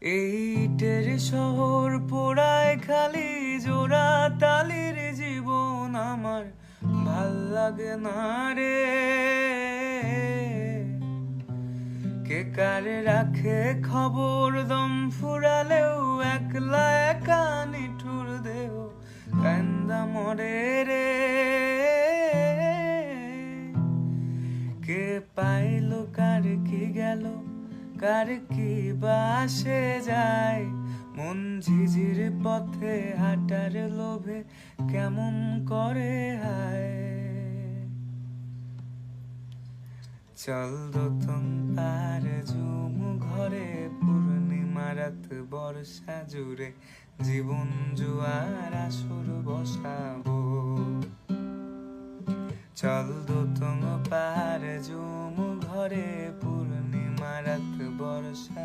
এই ইটের শহর পোড়ায় খালি জোড়া তালির জীবন আমার ভাল লাগে না রে। কে কারে রাখে খবর দম ফুরালেও একলা একা নিঠুর দেহ কান্দা মরে রে। কে পাইলো কার কি গেল কার কি বাসে যায়, মন ঝিঝির পথে হাঁটার লোভে কেমন করে হায়। চল দোতন পার ঝুমু ঘরে পূর্ণিমা রাত বর্ষা জুড়ে জীবন জুয়ার আসর বসাবো। চল দোতন পার ঝুমু ঘরে পূর্ণিমা রাত বর্ষা